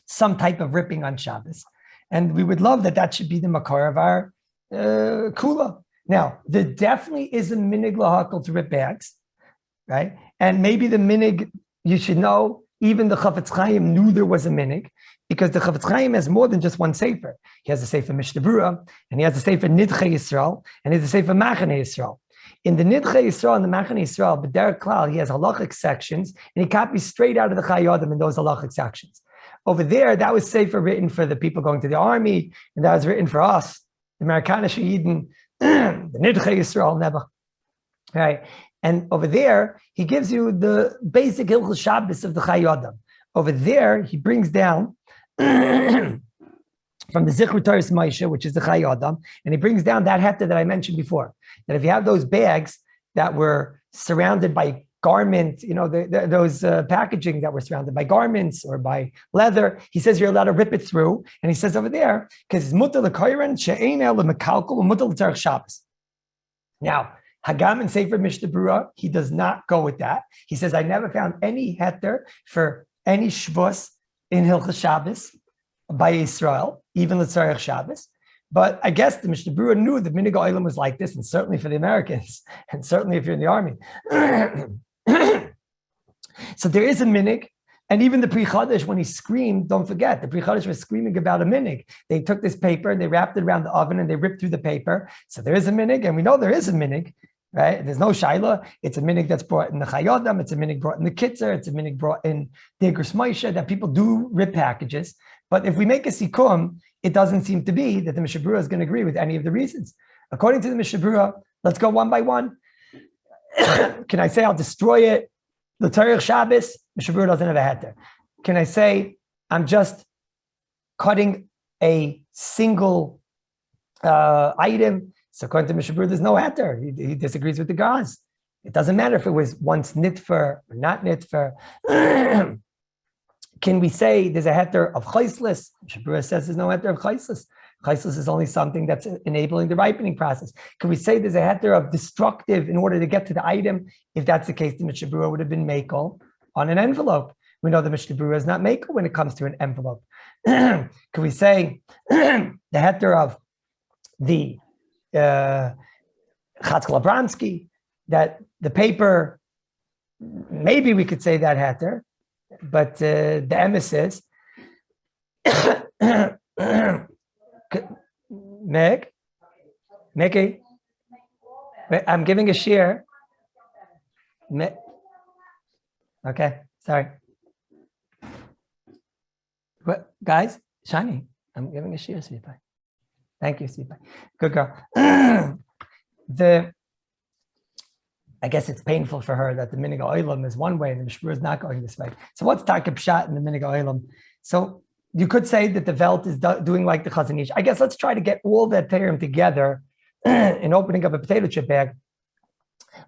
some type of ripping on Shabbos, and we would love that should be the makar of our kula. Now, there definitely is a minig lahakal to rip bags, right? And maybe the minig, you should know, even the Chafetz Chaim knew there was a minig, because the Chafetz Chaim has more than just one sefer. He has a sefer Mishnah Berurah, and he has a sefer Nidchei Yisrael, and he has a sefer Machane Yisrael. In the Nidchei Yisrael and the Machane Yisrael, but Derek Klal, he has halachic sections, and he copies straight out of the Chai Adam in those halachic sections. Over there, that was sefer written for the people going to the army, and that was written for us, the Amerikanische Yidden, the Nidchei Yisrael Nebuch, right? And over there, he gives you the basic Hilchos Shabbos of the Chai Adam. Over there, he brings down from the Zichru Torahs Moshe, which is the Chai Adam, and he brings down that heter that I mentioned before, that if you have those bags that were surrounded by garment, those packaging that were surrounded by garments or by leather, he says you're allowed to rip it through. And he says over there, because it's mutar l'koyren she'ein el l'mekalkol u'mutar l'tzarech Shabbos. Now, Hagam and Sefer Mishnah Berurah, he does not go with that. He says, I never found any heter for any shvus in Hilchos Shabbos by Israel, even l'tzarech Shabbos. But I guess the Mishnah Berurah knew that minig ha'olam was like this, and certainly for the Americans, and certainly if you're in the army. So there is a minig, and even the Pri Chadash, when he screamed, don't forget, the Pri Chadash was screaming about a minig. They took this paper, and they wrapped it around the oven, and they ripped through the paper. So there is a minig, and we know there is a minig, right? There's no shaila. It's a minig that's brought in the Chayodam, it's a minig brought in the Kitzer, it's a minig brought in the Igros Moshe, that people do rip packages. But if we make a sikum, it doesn't seem to be that the Mishnah Berurah is going to agree with any of the reasons. According to the Mishnah Berurah, let's go one by one. Can I say I'll destroy it? The Torah Shabbos, Mishnah Berurah doesn't have a heter. Can I say I'm just cutting a single item? So according to Mishnah Berurah, there's no heter. He disagrees with the guys. It doesn't matter if it was once nitfer or not nitfer. Can we say there's a heter of chayslis? Mishnah Berurah says there's no heter of chayslis. Chayslis is only something that's enabling the ripening process. Can we say there's a heter of destructive in order to get to the item? If that's the case, the Mishnah Berurah would have been makel on an envelope. We know the Mishnah Berurah is not makel when it comes to an envelope. Can we say the heter of the Chatzkel Abramsky, that the paper, maybe we could say that heter, but the emes is Mickey, I'm giving a share. Okay, sorry. What, guys? Shani, I'm giving a share, Sweetie. Thank you, Sweetie. Good girl. I guess it's painful for her that the minig ha'olam is one way and the Mishnah Berurah is not going this way. So what's Taka Pshat in the minig ha'olam? So you could say that the Welt is doing like the Chazon Ish. I guess let's try to get all that Terim together in opening up a potato chip bag.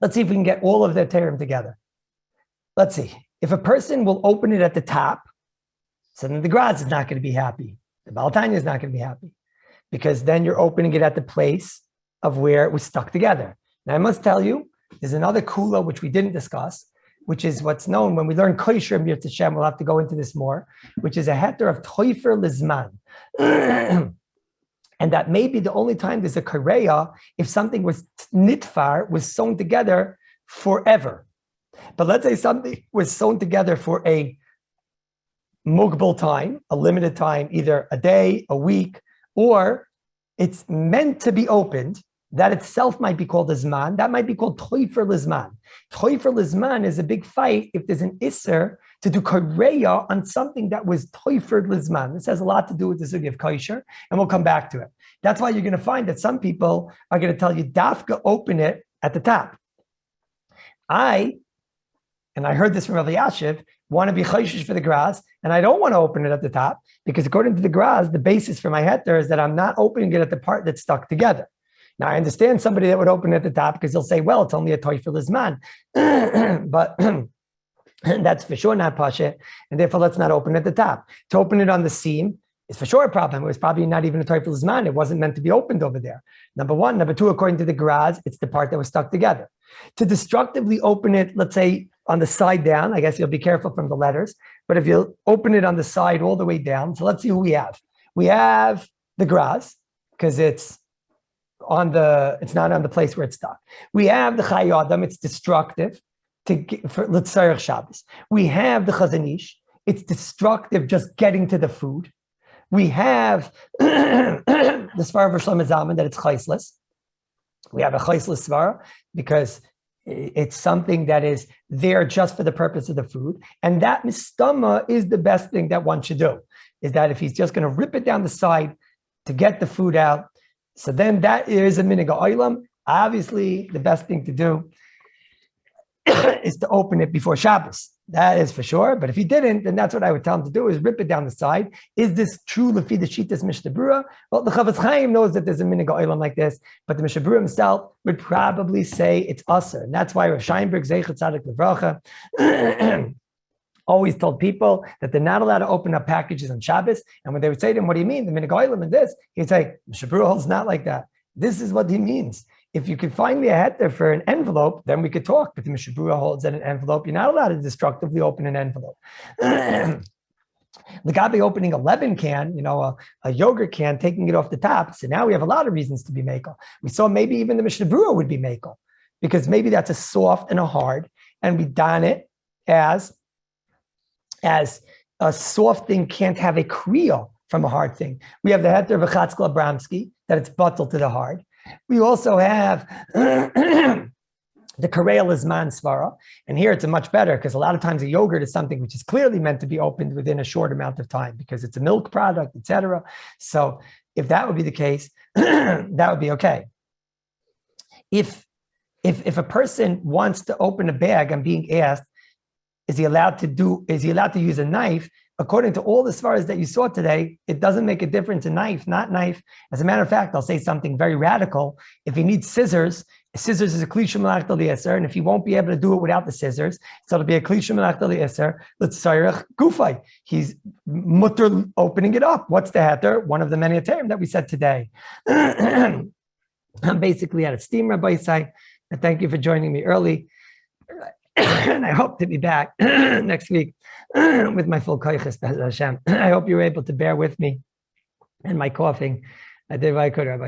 Let's see if we can get all of that Terim together. Let's see. If a person will open it at the top, so then the Graz is not going to be happy. The Baal Tanya is not going to be happy, because then you're opening it at the place of where it was stuck together. Now I must tell you, there's another kula which we didn't discuss, which is what's known when we learn kosher Mir Tashem. We'll have to go into this more, which is a heter of toifer lizman, and that may be the only time there's a kareya if something was nitfar, was sewn together forever. But let's say something was sewn together for a mugbal time, a limited time, either a day, a week, or it's meant to be opened. That itself might be called a zman. That might be called toifer lizman. Toifer lizman is a big fight if there's an isser to do kareya on something that was toifer lizman. This has a lot to do with the sugi of kosher, and we'll come back to it. That's why you're going to find that some people are going to tell you, dafka, open it at the top. I heard this from Rav Yashiv, want to be chayshish for the grass, and I don't want to open it at the top, because according to the grass, the basis for my heter is that I'm not opening it at the part that's stuck together. Now, I understand somebody that would open it at the top because they'll say, well, it's only a toifel isman. But that's for sure not pasha, and therefore let's not open at the top. To open it on the seam is for sure a problem. It was probably not even a toifel isman. It wasn't meant to be opened over there. Number one. Number two, according to the grass, it's the part that was stuck together. To destructively open it, let's say on the side down, I guess you'll be careful from the letters, but if you open it on the side all the way down, so let's see who we have. We have the grass, because it's not on the place where it's stuck. We have the Chai Adam, it's destructive for L'tzarech Shabbos. We have the Chazanish, it's destructive just getting to the food. We have the Svara of Shlomo Zalman that it's chaisless. We have a chaisless Svara because it's something that is there just for the purpose of the food. And that mistama is the best thing that one should do, is that if he's just going to rip it down the side to get the food out, so then that is a minig ha'olam. Obviously, the best thing to do is to open it before Shabbos. That is for sure. But if he didn't, then that's what I would tell him to do, is rip it down the side. Is this true lefi the Shitas Mishnah Berurah? Well, the Chavetz Chaim knows that there's a minig ha'olam like this, but the Mishnah Berurah himself would probably say it's usher. And that's why Rav Scheinberg, Zeichet Tzadik Levracha, always told people that they're not allowed to open up packages on Shabbos. And when they would say to him, what do you mean? The minig ha'olam in this? He'd say, Mishnah Berurah holds not like that. This is what he means. If you could find me a heter for an envelope, then we could talk. But the Mishnah Berurah holds that an envelope, you're not allowed to destructively open an envelope. The guy be opening a Lebanon can, a yogurt can, taking it off the top. So now we have a lot of reasons to be makel. We saw maybe even the Mishnah Berurah would be makel, because maybe that's a soft and a hard, and we don it as a soft thing can't have a kriya from a hard thing. We have the heter of Chatzkel Abramsky, that it's bottled to the hard. We also have the Kareil Isman Svara, and here it's a much better, because a lot of times a yogurt is something which is clearly meant to be opened within a short amount of time because it's a milk product, etc. So if that would be the case, that would be okay. If a person wants to open a bag, I'm being asked, is he allowed to use a knife? According to all the svaras that you saw today, it doesn't make a difference in knife, not knife. As a matter of fact, I'll say something very radical. If he needs scissors is a klisha malach d'li'eser, and if he won't be able to do it without the scissors, so it'll be a klisha malach d'li'eser, l'tzarech gufay. He's mutter opening it up. What's the heter? One of the many heterim that we said today. I'm basically at a steam, Rabbi Isai. And thank you for joining me early. And I hope to be back next week with my full koiches, Hashem. I hope you were able to bear with me and my coughing. I did what I could, Rabbi.